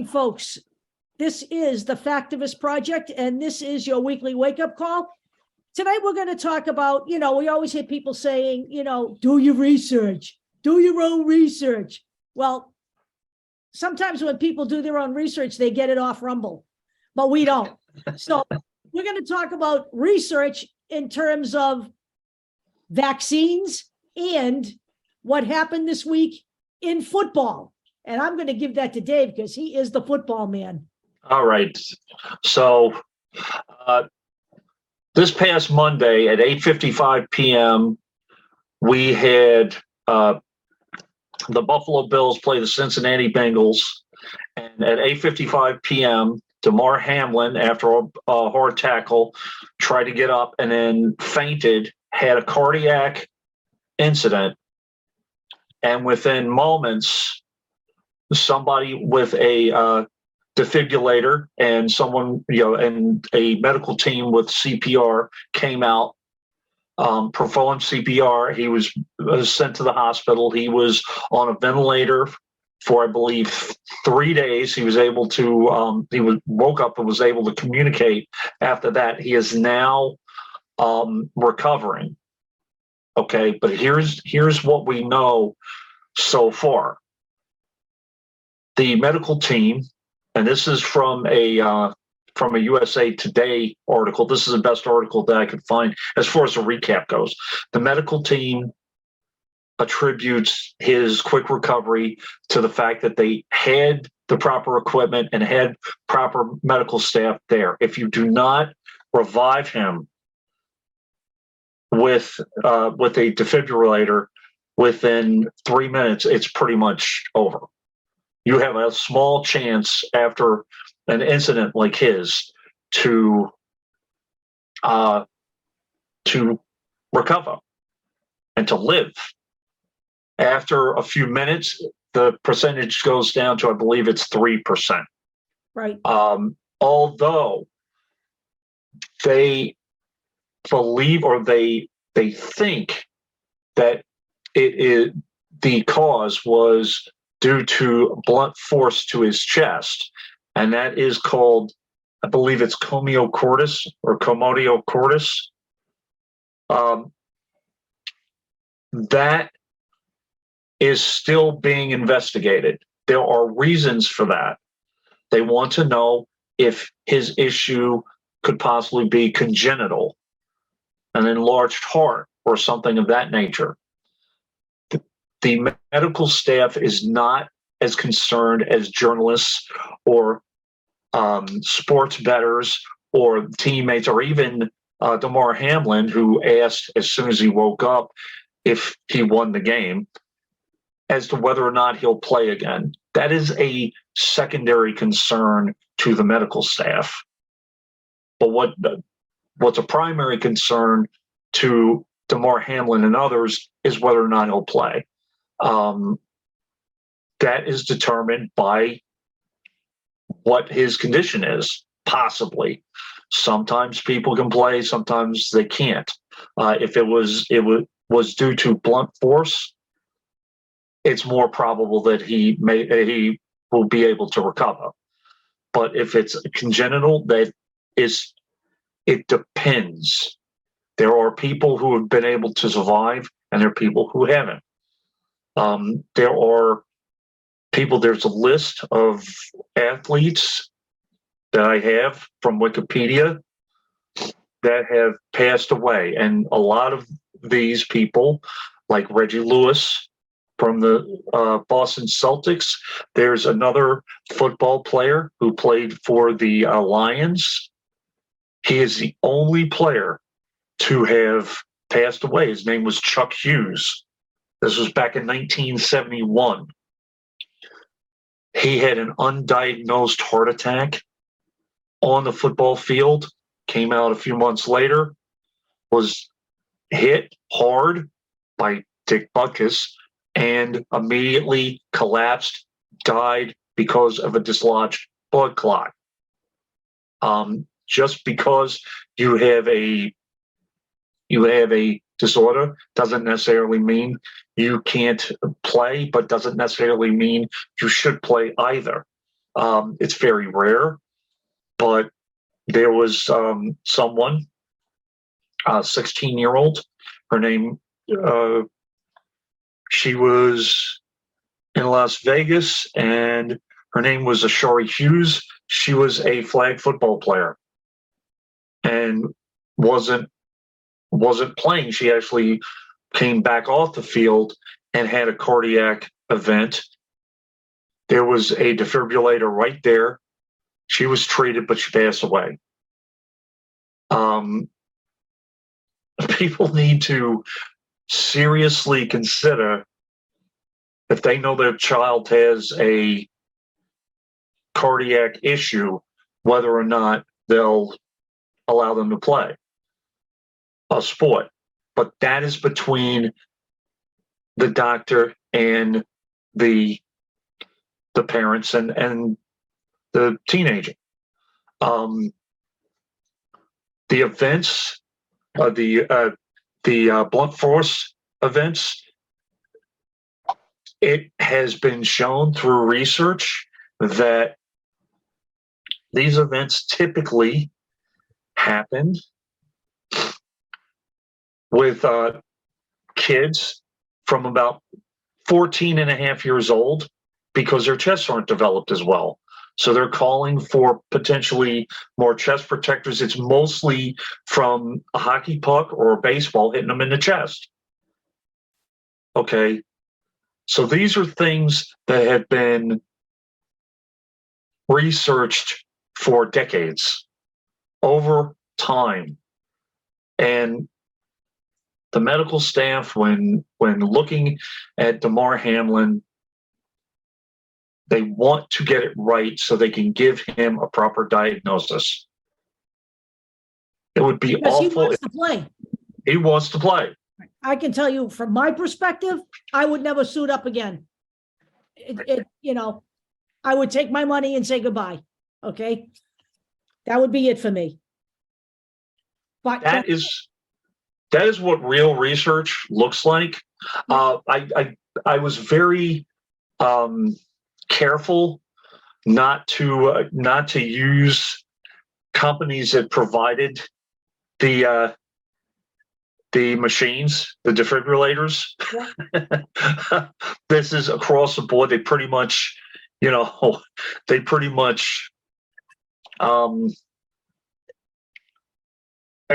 morning, folks. This is the Factiist Project, and this is your weekly wake-up call. Tonight, we're going to talk about, we always hear people saying, do your research, do your own research. Well, sometimes when people do their own research, they get it off Rumble, but we don't. So we're going to talk about research in terms of vaccines and what happened this week in football. And I'm going to give that to Dave because he is the football man. All right. So this past Monday at 8:55 p.m., we had the Buffalo Bills play the Cincinnati Bengals. And at 8:55 p.m., Damar Hamlin, after a hard tackle, tried to get up and then fainted, had a cardiac incident. And within moments, somebody with a defibrillator and someone, and a medical team with CPR came out, performed CPR. He was sent to the hospital. He was on a ventilator for, I believe, 3 days. He was able to, woke up and was able to communicate after that. He is now recovering. Okay, but here's what we know so far. The medical team, and this is from a USA Today article. This is the best article that I could find as far as the recap goes. The medical team attributes his quick recovery to the fact that they had the proper equipment and had proper medical staff there. If you do not revive him with a defibrillator within 3 minutes, it's pretty much over. You have a small chance after an incident like his to recover and to live. After a few minutes, the percentage goes down to, I believe it's 3%. Right. Although they believe, or they think that the cause was due to blunt force to his chest, and that is called, I believe it's commotio cordis or commotio cordis. That is still being investigated. There are reasons for that. They want to know if his issue could possibly be congenital, an enlarged heart, or something of that nature. The medical staff is not as concerned as journalists or sports bettors or teammates, or even Damar Hamlin, who asked as soon as he woke up if he won the game, as to whether or not he'll play again. That is a secondary concern to the medical staff. But what's a primary concern to Damar Hamlin and others is whether or not he'll play. That is determined by what his condition is, possibly. Sometimes people can play, sometimes they can't. If it was due to blunt force, it's more probable that he will be able to recover. But if it's congenital, it depends. There are people who have been able to survive, and there are people who haven't. There's a list of athletes that I have from Wikipedia that have passed away. And a lot of these people, like Reggie Lewis from the Boston Celtics, there's another football player who played for the Lions. He is the only player to have passed away. His name was Chuck Hughes. This was back in 1971. He had an undiagnosed heart attack on the football field, came out a few months later, was hit hard by Dick Butkus, and immediately collapsed, died because of a dislodged blood clot. Just because you have a disorder doesn't necessarily mean you can't play, but doesn't necessarily mean you should play either. It's very rare, but there was someone, a 16-year-old. Her name, she was in Las Vegas, and her name was Ashari Hughes. She was a flag football player and wasn't playing. She actually came back off the field and had a cardiac event. There was a defibrillator right there. She was treated, but she passed away. People need to seriously consider, if they know their child has a cardiac issue, whether or not they'll allow them to play a sport. But that is between the doctor and the parents and the teenager. The events, the blunt force events, it has been shown through research that these events typically happen with kids from about 14 and a half years old, because their chests aren't developed as well. So they're calling for potentially more chest protectors. It's mostly from a hockey puck or a baseball hitting them in the chest. Okay. So these are things that have been researched for decades, over time. And the medical staff, when looking at Damar Hamlin, they want to get it right so they can give him a proper diagnosis. It would be Because awful. he wants to play. He wants to play. I can tell you from my perspective, I would never suit up again. I would take my money and say goodbye. Okay. That would be it for me. But That is what real research looks like. I was very careful not to use companies that provided the machines, the defibrillators. Yeah. This is across the board. They pretty much,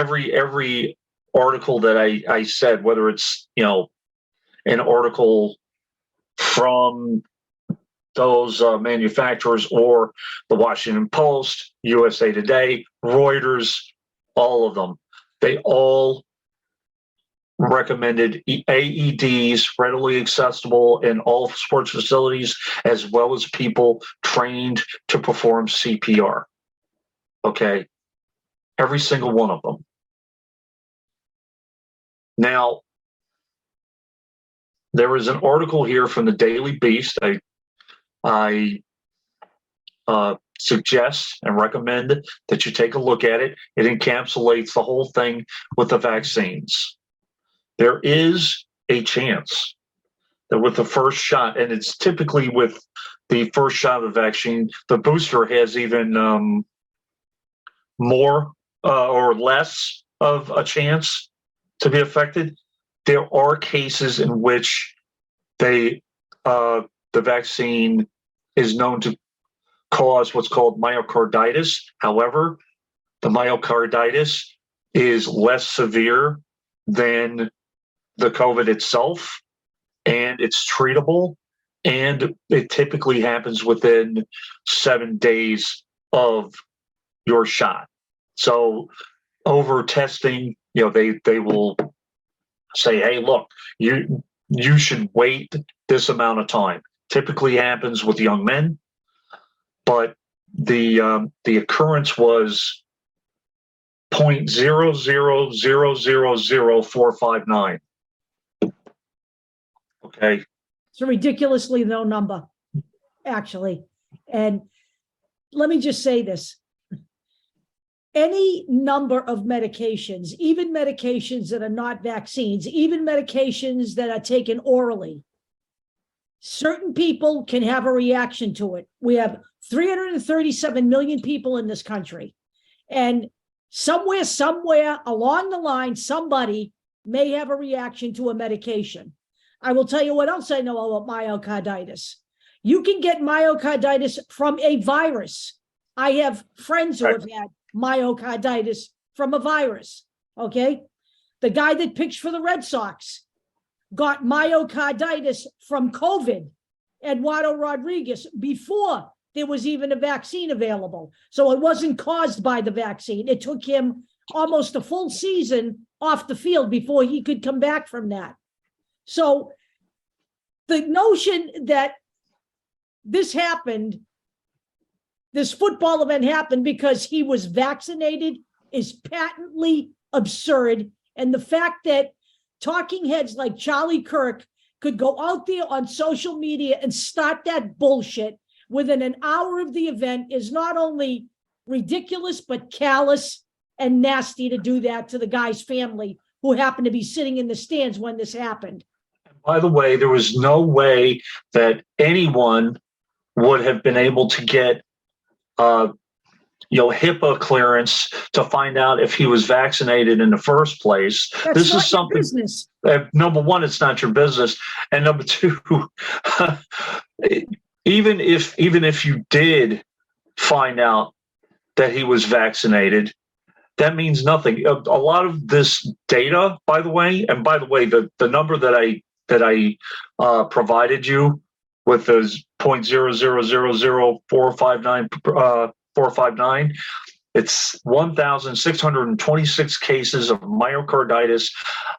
every article that I said, whether it's, an article from those manufacturers or the Washington Post, USA Today, Reuters, all of them, they all recommended AEDs readily accessible in all sports facilities, as well as people trained to perform CPR. Okay. Every single one of them. Now, there is an article here from the Daily Beast. I suggest and recommend that you take a look at it. It encapsulates the whole thing with the vaccines. There is a chance that with the first shot, and it's typically with the first shot of the vaccine, the booster has even more or less of a chance to be affected. There are cases in which the vaccine is known to cause what's called myocarditis. However, the myocarditis is less severe than the COVID itself, and it's treatable, and it typically happens within 7 days of your shot. So over testing, they will say, hey, look, you should wait this amount of time. Typically happens with young men, but the occurrence was 0.0000459. Okay. It's a ridiculously low number, actually. And let me just say this. Any number of medications, even medications that are not vaccines, even medications that are taken orally, certain people can have a reaction to it. We have 337 million people in this country. And somewhere along the line, somebody may have a reaction to a medication. I will tell you what else I know about myocarditis. You can get myocarditis from a virus. I have friends who have had myocarditis from a virus. Okay. The guy that pitched for the Red Sox got myocarditis from COVID, Eduardo Rodriguez, before there was even a vaccine available. So it wasn't caused by the vaccine. It took him almost a full season off the field before he could come back from that. So the notion that this happened, this football event happened because he was vaccinated is patently absurd. And the fact that talking heads like Charlie Kirk could go out there on social media and start that bullshit within an hour of the event is not only ridiculous, but callous and nasty to do that to the guy's family who happened to be sitting in the stands when this happened. By the way, there was no way that anyone would have been able to get HIPAA clearance to find out if he was vaccinated in the first place. That's this not is something. Your business. Number one, it's not your business, and number two, even if you did find out that he was vaccinated, that means nothing. A lot of this data, by the way, the number that I provided you with those 0.0000459. It's 1,626 cases of myocarditis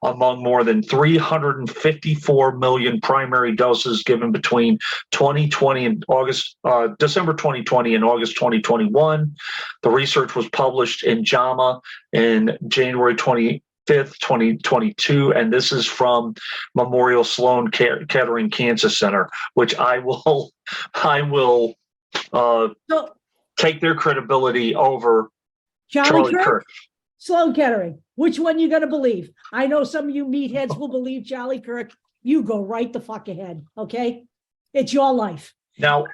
among more than 354 million primary doses given between 2020 and December 2020 and August 2021. The research was published in JAMA in January 25th, 2022, and this is from Memorial Sloan Kettering Cancer Center, which I will take their credibility over Charlie Kirk. Sloan Kettering. Which one you going to believe? I know some of you meatheads will believe Charlie Kirk. You go right the fuck ahead, okay? It's your life. Now,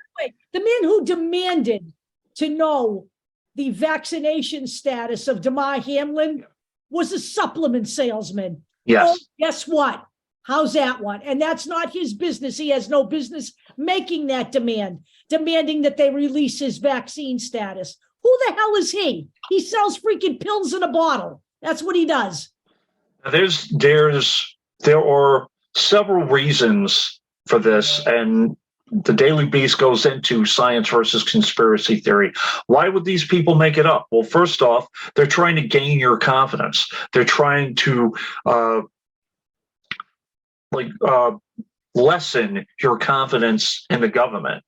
the man who demanded to know the vaccination status of Damar Hamlin was a supplement salesman. Yes. Oh, guess what? How's that one? And that's not his business. He has no business making that demand, demanding that they release his vaccine status. Who the hell is he? He sells freaking pills in a bottle. That's what he does. There are several reasons for this, and the Daily Beast goes into science versus conspiracy theory. Why would these people make it up? Well, first off, they're trying to gain your confidence. They're trying to lessen your confidence in the government,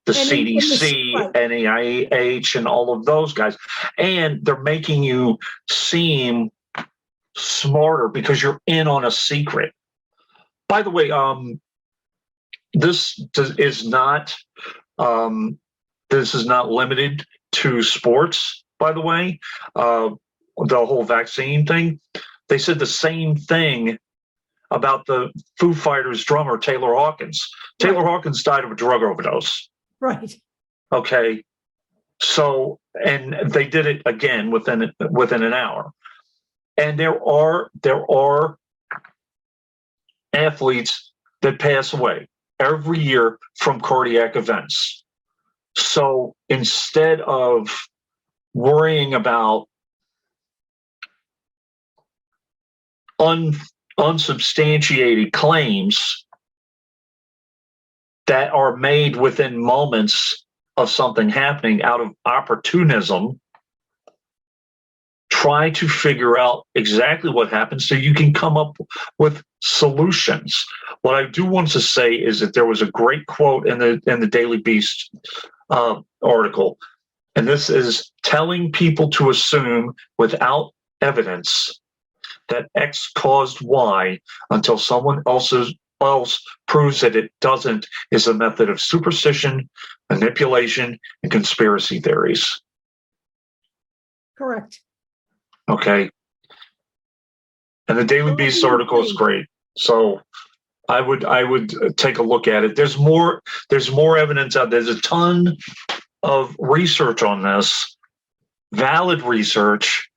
the CDC, NIH, and all of those guys. And they're making you seem smarter because you're in on a secret. By the way, this is not limited to sports, by the way. The whole vaccine thing. They said the same thing about the Foo Fighters drummer, Taylor Hawkins. Taylor Hawkins died of a drug overdose. Right. Okay. So, and they did it again within an hour. And there are athletes that pass away every year from cardiac events. So instead of worrying about unsubstantiated claims that are made within moments of something happening out of opportunism, try to figure out exactly what happened so you can come up with solutions. What I do want to say is that there was a great quote in the Daily Beast article, and this is telling people to assume without evidence that X caused Y until someone else proves that it doesn't is a method of superstition, manipulation, and conspiracy theories. Correct. Okay. And the Daily Beast article is great. So I would take a look at it. There's more evidence out there. There's a ton of research on this, valid research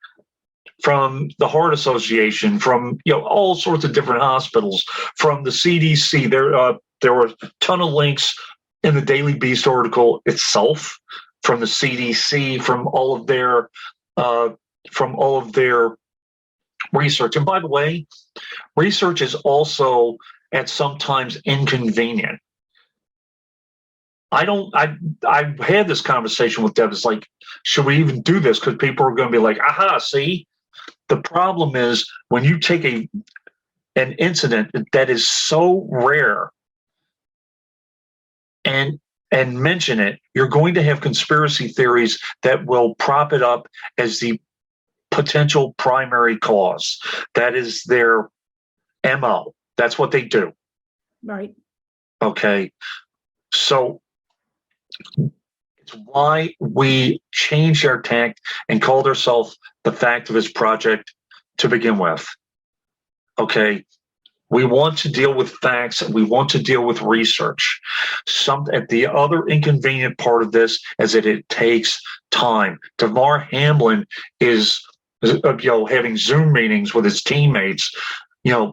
from the Heart Association, from all sorts of different hospitals, from the CDC. There were a ton of links in the Daily Beast article itself, from the CDC, from all of their research. And by the way, research is also at sometimes inconvenient. I had this conversation with Deb. It's like, should we even do this? Because people are going to be like, aha, see? The problem is when you take an incident that is so rare and mention it, you're going to have conspiracy theories that will prop it up as the potential primary cause. That is their MO. That's what they do. Right. Okay. So it's why we changed our tack and called ourselves the Factiist Project to begin with. Okay. We want to deal with facts and we want to deal with research. The other inconvenient part of this is that it takes time. Damar Hamlin is having Zoom meetings with his teammates,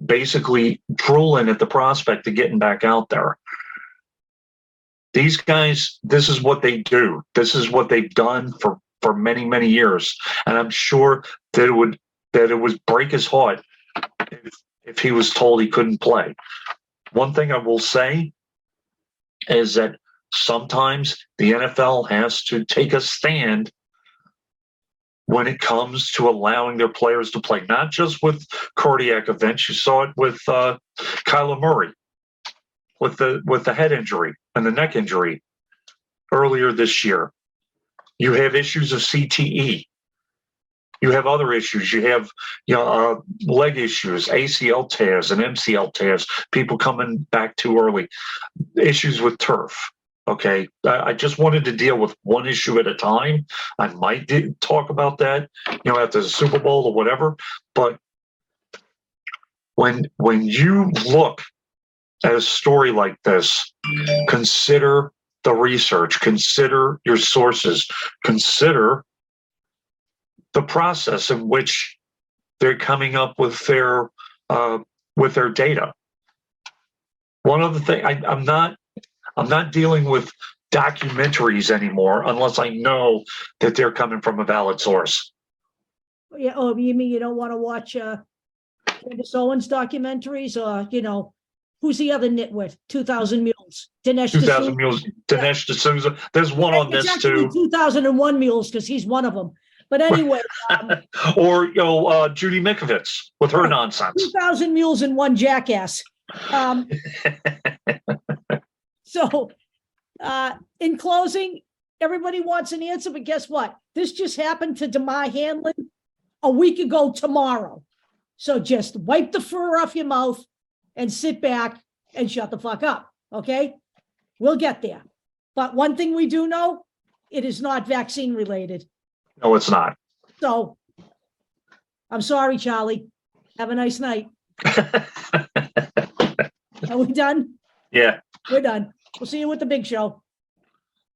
basically drooling at the prospect of getting back out there. These guys, this is what they do. This is what they've done for many, many years. And I'm sure that it would break his heart if he was told he couldn't play. One thing I will say is that sometimes the NFL has to take a stand when it comes to allowing their players to play, not just with cardiac events. You saw it with Kyler Murray, with the head injury and the neck injury earlier this year. You have issues of CTE. You have other issues. You have leg issues, ACL tears and MCL tears, people coming back too early, issues with turf. Okay, I just wanted to deal with one issue at a time. I might talk about that, after the Super Bowl or whatever. But when you look at a story like this, consider the research, consider your sources, consider the process in which they're coming up with their data. One other thing, I'm not dealing with documentaries anymore unless I know that they're coming from a valid source. Yeah. Oh, you mean you don't want to watch Candace Owens documentaries, or who's the other nitwit? 2,000 Mules. Dinesh 2,000 D'Souza. Mules. Dinesh D'Souza. There's one on It's this actually too. 2001 Mules because he's one of them. But anyway, Or Judy Mikovits with her nonsense. 2,000 Mules and one jackass. So, in closing, everybody wants an answer, but guess what? This just happened to Damar Hamlin a week ago tomorrow. So just wipe the fur off your mouth and sit back and shut the fuck up. Okay? We'll get there. But one thing we do know, it is not vaccine related. No, it's not. So I'm sorry, Charlie. Have a nice night. Are we done? Yeah. We're done. We'll see you with the big show.